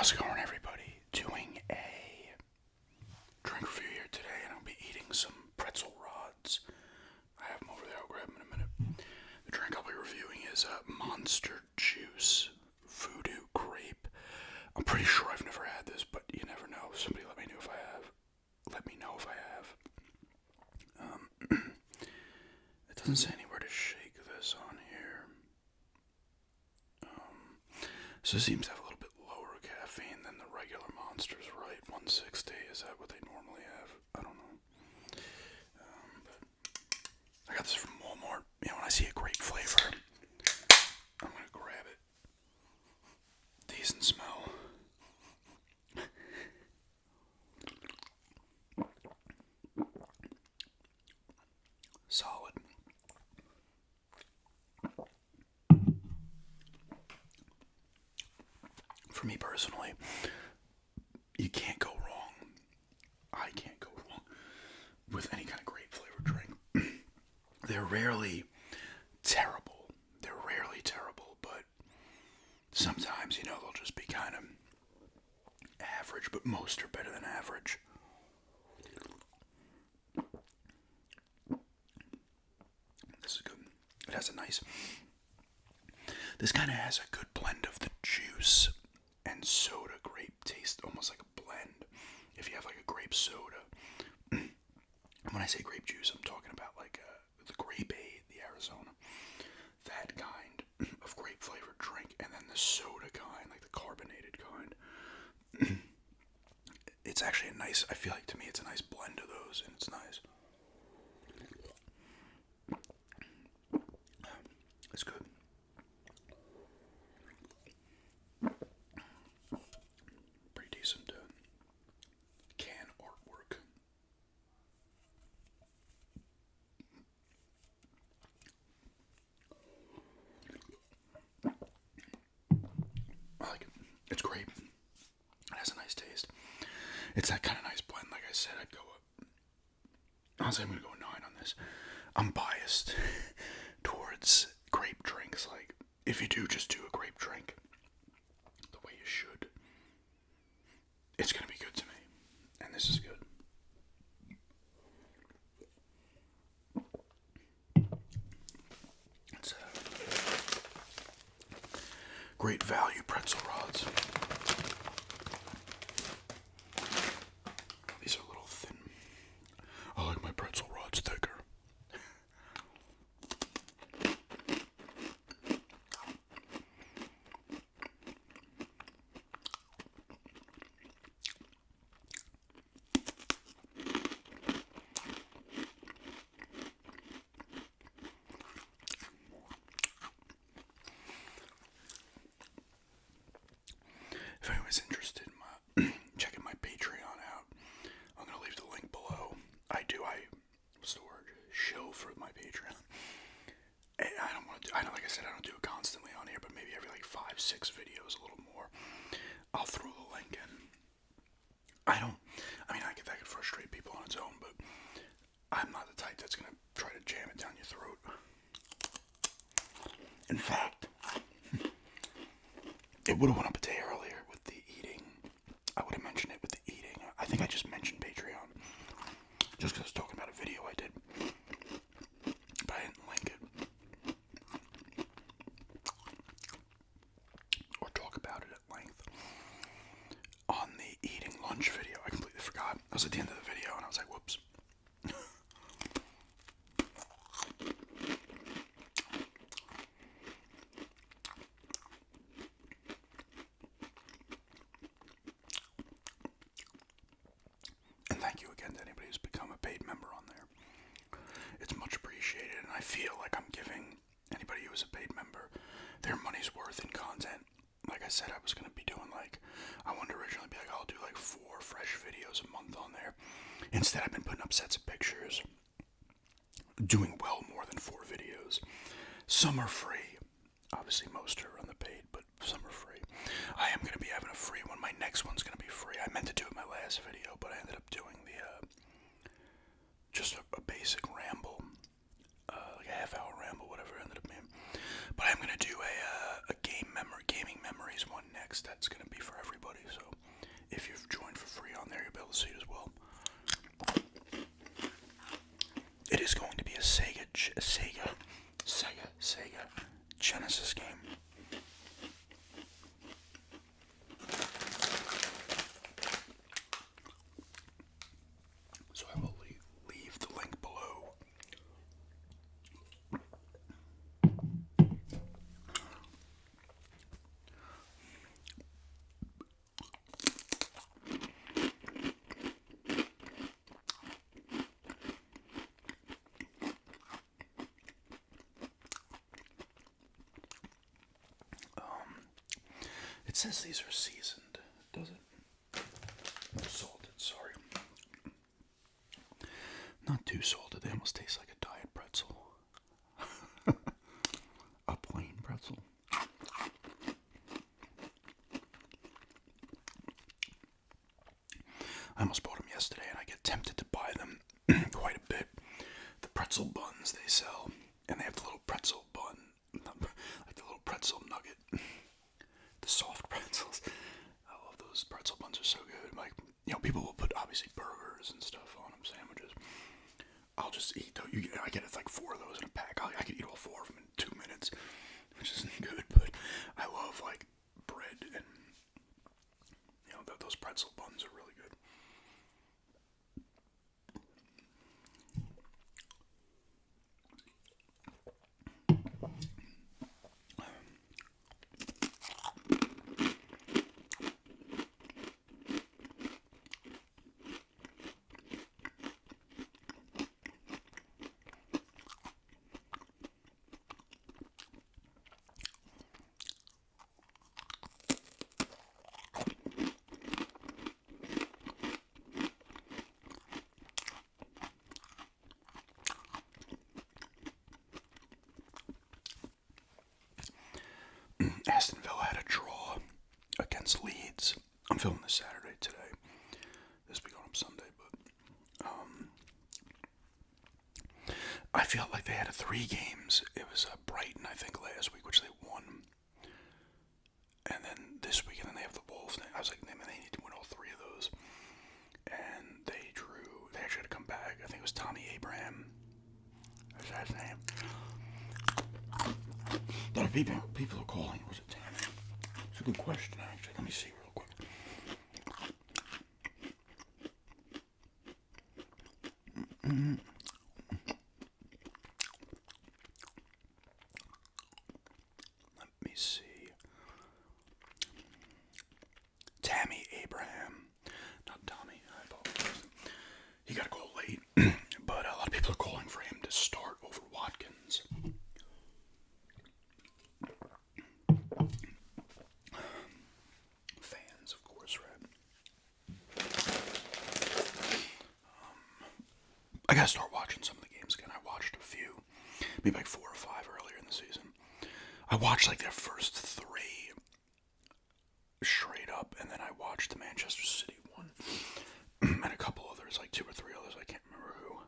How's it going, everybody? Doing a drink review here today, and I'll be eating some pretzel rods. I have them over there. I'll grab them in a minute. The drink I'll be reviewing is Monster Juice Voodoo Grape. I'm pretty sure I've never had this, but you never know. Somebody let me know if I have. Let me know if I have. It doesn't say anywhere to shake this on here. So it seems to have a little bit lower caffeine than the regular Monsters, right? 160, is that what they normally have? I don't know. But I got this from Walmart. You know, when I see a great flavor, I'm gonna grab it. Decent smell. Solid. For me personally, you can't go wrong. I can't go wrong with any kind of grape flavored drink. They're rarely terrible. But sometimes, you know, they'll just be kind of average, but most are better than average. This is good. It has a nice... This kind of has a good blend of the juice and soda grape taste, almost like a blend. If you have like a grape soda. When I say grape juice, I'm talking about like the Grape, the Arizona. That kind of grape flavored drink, and then the soda kind, like the carbonated kind. It's actually a nice, I feel like to me it's a nice blend of those, and it's nice. It's good. Pretty decent can artwork. I like it. It's great. It has a nice taste. It's that kind of nice blend. Like I said, I'd go up. Honestly, I'm going to go a 9 on this. I'm biased towards grape drinks. Like, if you do, just do a grape drink the way you should. It's going to be good to me. And this is good. It's great value pretzel rods. These are a little thin. I like my pretzel rods thicker. If anyone's interested in checking my Patreon out, I'm going to leave the link below. What's the word? Show for my Patreon. And like I said, I don't do it constantly on here, but maybe every like 5-6 videos, a little more, I'll throw the link in. That could frustrate people on its own, but I'm not the type that's going to try to jam it down your throat. In fact, it would have went up a day earlier with the eating. I would have mentioned it with the eating. I think I just mentioned Patreon. Just because I was talking about a video I did. But I didn't link it. Or talk about it at length. On the eating lunch video, I completely forgot. I was at the end of the video and I was like, whoops. And thank you again to anybody who's become a paid member on there. It's much appreciated, and I feel like I'm giving anybody who is a paid member their money's worth in content. Like I said, I was going to be doing I wanted to originally be like, I'll do like 4 fresh videos a month on there. Instead, I've been putting up sets of pictures, doing well more than 4 videos. Some are free. Obviously, most are on the paid, but some are free. I am going to be having a free one. My next one's going to be free. I meant to do it in my last video, but I ended up doing just a basic ramble, like a half-hour ramble, whatever it ended up being. But I'm going to do a gaming memories one next. That's going to be for everybody, so if you've joined for free on there, you'll be able to see it as well. It is going to be a Sega Genesis game. So I will leave the link below. It says these are seasoned, does it? Salted, sorry. Not too salted, they almost taste like a diet pretzel. A plain pretzel. I almost bought them yesterday and I get tempted to buy them quite a bit. The pretzel buns they sell, and they have the little pretzel bun, like the little pretzel nugget. The soft pretzels. I love those pretzel buns, are so good. Like, people will put obviously burgers and stuff on them, sandwiches. I'll just eat those. I get like 4 of those in a pack. I can eat all 4 of them in 2 minutes, which isn't good, but I love like bread and those pretzel buns are really good. Aston Villa had a draw against Leeds. I'm filming this Saturday today. This will be going up Sunday, but I feel like they had 3 games. It was Brighton, I think, last week, which they won. And then this week, and then they have the Wolves. I was like, they need to win all 3 of those. And they drew. They actually had to come back. I think it was Tommy Abraham. Is that his name? People are calling. Was it Tammy? It's a good question, actually. Let me see real quick. Let me see. Tammy Abraham. Not Tommy. I apologize. He got a goal late. But a lot of people are calling for him to start over Watkins. Fans, of course, right? I gotta start watching some of the games again. I watched a few, maybe like 4 or 5 earlier in the season. I watched like their first 3 straight up, and then I watched the Manchester City one, and a couple others, like 2 or 3 others. I can't remember who.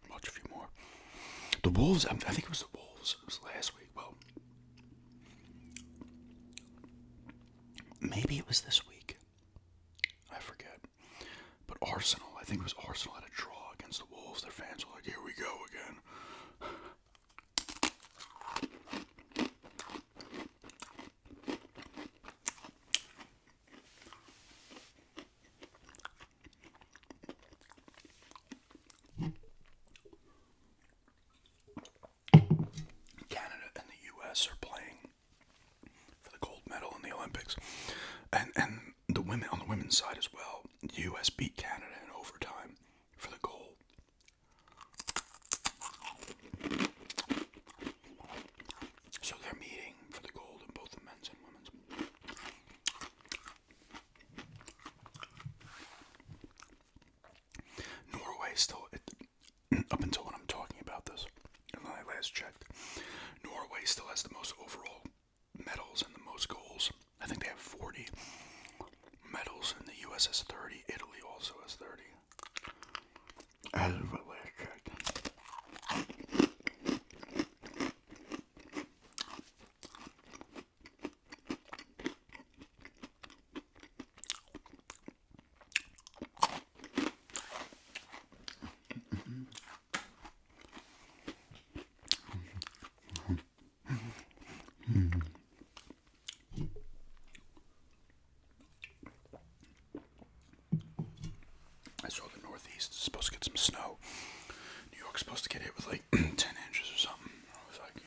Watch a few more. The Wolves, I think it was the Wolves. It was last week. Well, maybe it was this week. I forget. But Arsenal, I think it was Arsenal, had a draw against the Wolves. Their fans were like, here we go again. Canada and the U.S. are playing for the gold medal in the Olympics, and the women on the women's side as well. The U.S. beat Canada in overtime for the gold. So they're meeting for the gold in both the men's and women's. Norway still, up until when I'm talking about this, and when I last checked, Norway still has the most overall medals and the most goals. I think they have 40 medals, and the US has 30. Italy also has 30. As of last checked. I saw the Northeast is supposed to get some snow. New York's supposed to get hit with like 10 inches or something. I was like,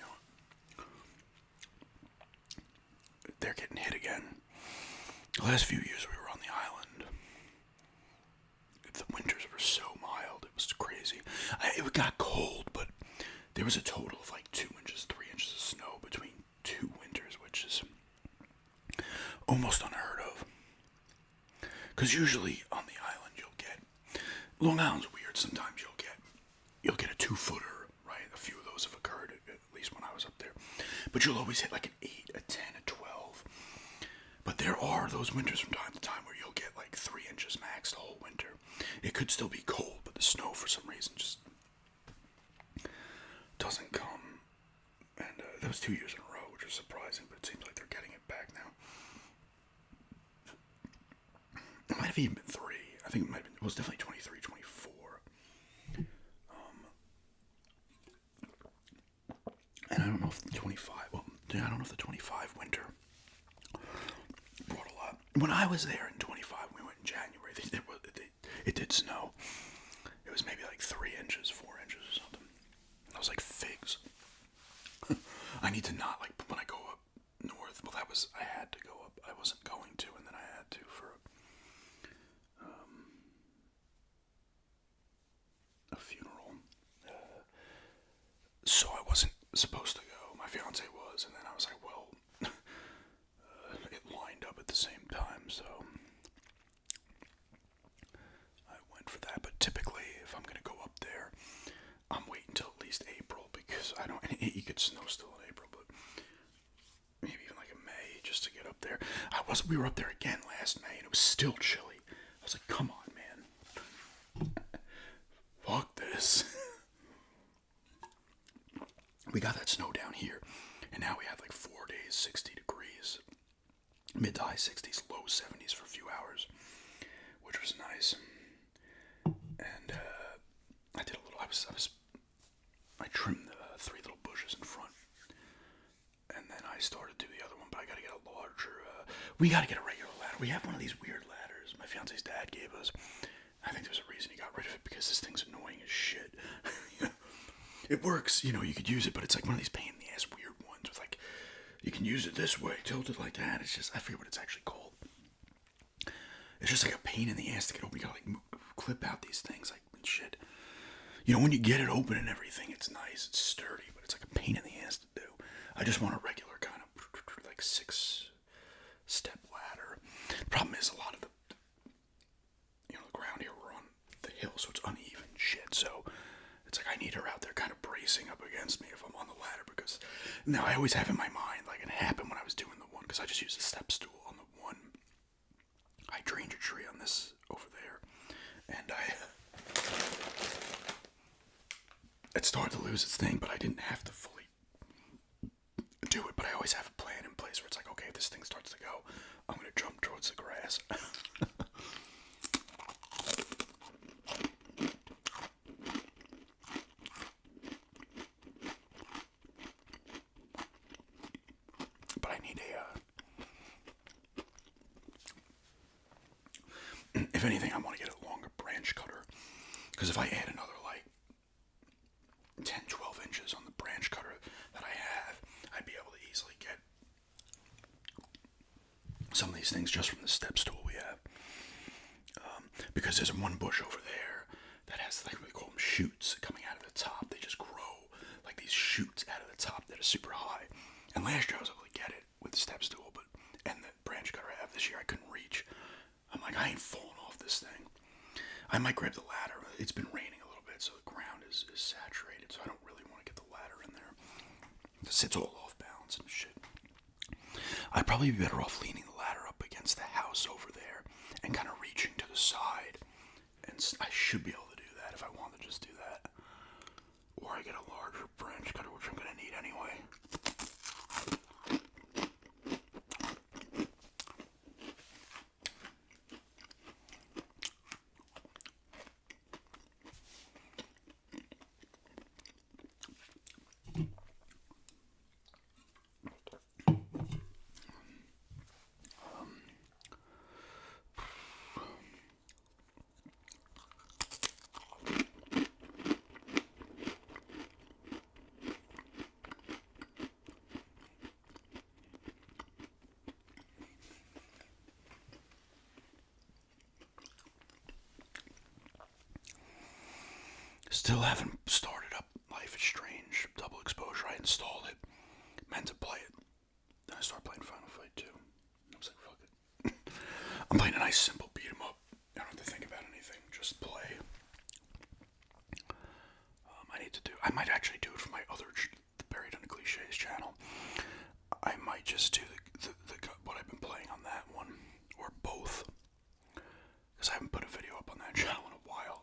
they're getting hit again. The last few years we were on the island, the winters were so mild, it was crazy. It got cold, but there was a total of like 2 inches, 3 inches of snow between 2 winters, which is almost unheard of. Because usually on the island you'll get, Long Island's weird, sometimes you'll get a 2-footer, right? A few of those have occurred, at least when I was up there. But you'll always hit like an 8, a 10, a 12. But there are those winters from time to time where you'll get like 3 inches max the whole winter. It could still be cold, but the snow for some reason just doesn't come. And that was 2 years in a row, which is surprising, but it seems like they're getting it back now. It might have even been 3. I think it was definitely 23, 24. And I don't know if the 25, I don't know if the 25 winter brought a lot. When I was there in 25, we went in January, it did snow. It was maybe like 3 inches, 4 inches or something. I was like, figs. I need to not, like, when I go up north, I had to go up. I wasn't going to, and then I had to for a funeral. So I wasn't supposed to go. My fiance was, and then I was like, well, it lined up at the same time, so I went for that. But typically, if I'm going to go up there, I'm waiting until at least April, because you could snow still in April, but maybe even like in May, just to get up there. We were up there again last May, and it was still chilly. I was like, come on, man. Fuck this. We got that snow down here, and now we had like 4 days, 60 degrees. Mid to high 60s, low 70s for a few hours, which was nice. And I did a little, I trimmed the 3 little bushes in front, and then I started to do the other one, but I gotta get a larger, we gotta get a regular ladder. We have one of these weird ladders my fiance's dad gave us. I think there's a reason he got rid of it, because this thing's annoying as shit. It works, you could use it, but it's like one of these pain in the ass weird ones with like, you can use it this way, tilt it like that. It's just, I forget what it's actually called. It's just like a pain in the ass to get open. You gotta like clip out these things like and shit. When you get it open and everything, it's nice, it's sturdy, but it's like a pain in the ass to do. I just want a regular kind of like 6-step ladder. The problem is a lot of the ground here, we're on the hill, so it's uneven shit. So it's like I need her out there kind of bracing up against me if I'm on the ladder, because now I always have in my mind, like it happened when I was doing the one, because I just used a step stool on the one hydrangea tree on this over there, and it started to lose its thing, but I didn't have to fully do it. But I always have a plan in place where it's like, okay, if this thing starts to go, I'm going to jump towards the grass. But I need if anything, I want to get a longer branch cutter, because if I add another like 10, 12 inches on the branch cutter that I have, I'd be able to easily get some of these things just from the step stool we have. Because there's one bush over there that has, like, we call them shoots coming out of the top. They just grow like these shoots out of the top that are super high. And last year I was able to get it with the step stool, and the branch cutter I have this year I couldn't reach. I'm like, I ain't falling off this thing. I might grab the ladder. It's been raining a little bit, so the ground is saturated, so I don't really want to get the ladder in there. It sits all off balance and shit. I'd probably be better off leaning the ladder up against the house over there and kind of reaching to the side. And I should be able to do that if I want to just do that. Or I get a larger branch cutter, which I'm going to need anyway. Still haven't started up Life is Strange Double Exposure. I installed it, meant to play it. Then I started playing Final Fight 2. I was like, fuck it. I'm playing a nice simple beat 'em up. I don't have to think about anything, just play. I might actually do it for my other, the Buried Under Cliches channel. I might just do what I've been playing on that one, or both. Because I haven't put a video up on that channel in a while.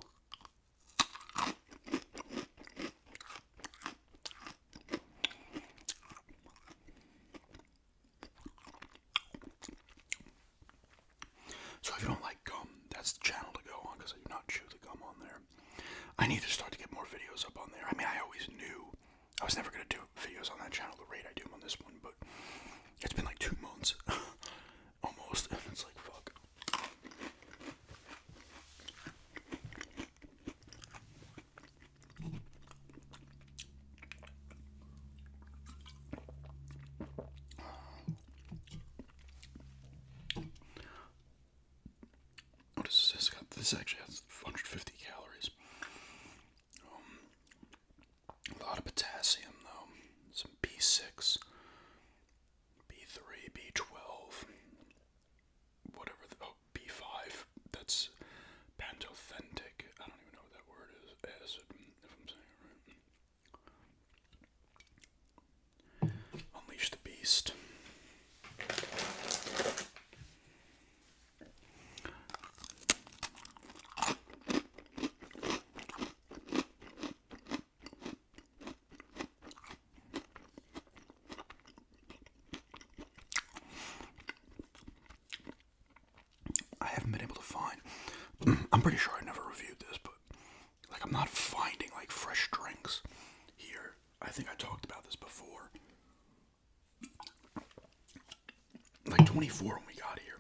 So if you don't like gum, that's the channel to go on, because I do not chew the gum on there. I need to start to get more videos up on there. I mean, I always knew I was never going to do videos on that channel the rate I do them on this one, but it's been like 2 months. Almost. It's like, fuck. What is this? This actually has 150 calories. A lot of potassium, though. Some B6, B3, B12, whatever. B5. That's pantothentic. I don't even know what that word is. Acid, if I'm saying it right. Unleash the beast. I haven't been able to find. I'm pretty sure I never reviewed this, but like I'm not finding like fresh drinks here. I think I talked about this before. Like 24 when we got here,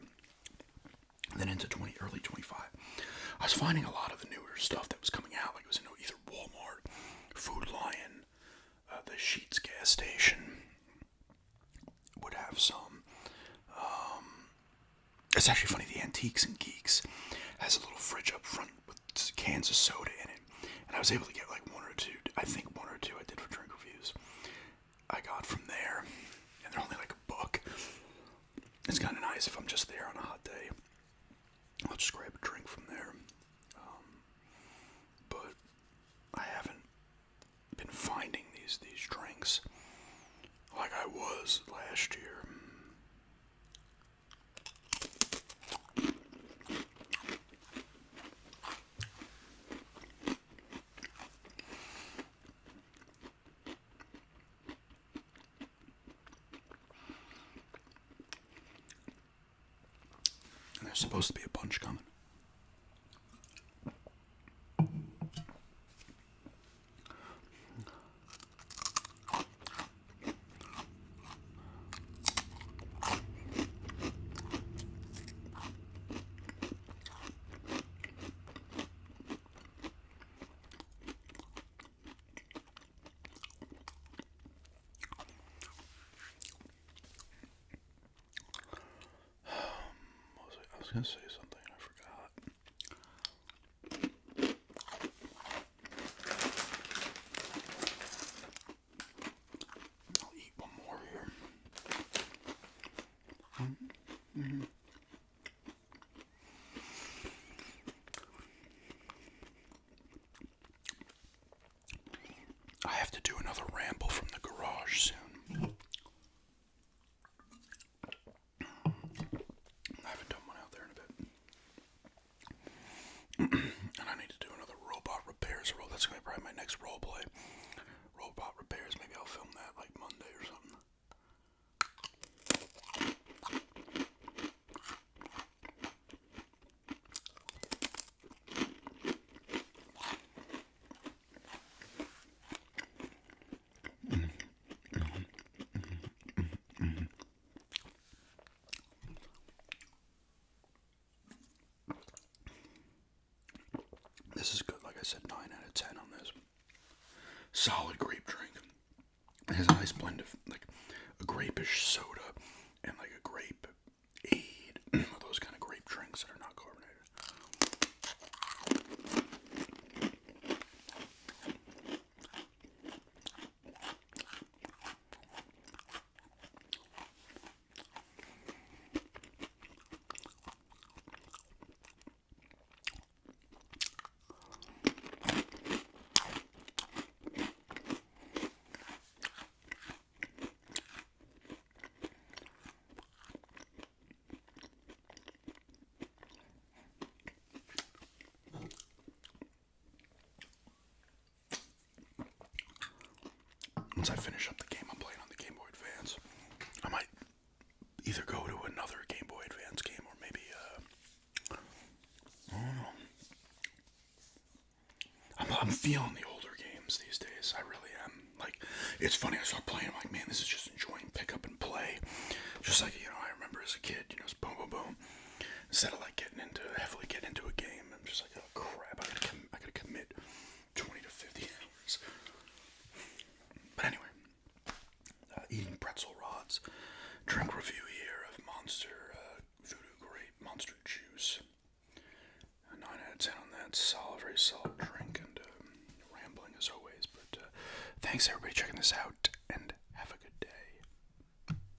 and then into early 25. I was finding a lot of the newer stuff that was coming out. Like it was in either Walmart, Food Lion, the Sheetz gas station would have some. It's actually funny, the Antiques and Geeks has a little fridge up front with cans of soda in it. And I was able to get like one or two I did for drink reviews. I got from there. And they're only like $1. It's kind of nice if I'm just there on a hot day. I'll just grab a drink from there. But I haven't been finding these drinks like I was last year. And there's supposed to be a bunch coming. I was gonna say something and I forgot. I'll eat one more here. I have to do another ramble from the garage soon. this is good. Like I said, 9 out of 10 on this. Solid grape drink. It has a nice blend of like a grape-ish soda and like a grape aid. Those kind of grape drinks that are not carbonated. Once I finish up the game I'm playing on the Game Boy Advance, I might either go to another Game Boy Advance game or maybe, I don't know. I'm feeling the older games these days. I really am. Like, it's funny, I start playing, I'm like, man, this is just enjoying pick up and play. Just like, I remember as a kid, it's boom, boom, boom. Instead of like heavily getting into a game, I'm just like, oh crap, I gotta commit 20 to 50 hours. But anyway, eating pretzel rods. Drink review here of Monster Voodoo Grape Monster Juice. 9 out of 10 on that. Solid, very solid drink, and rambling as always. But thanks everybody checking this out.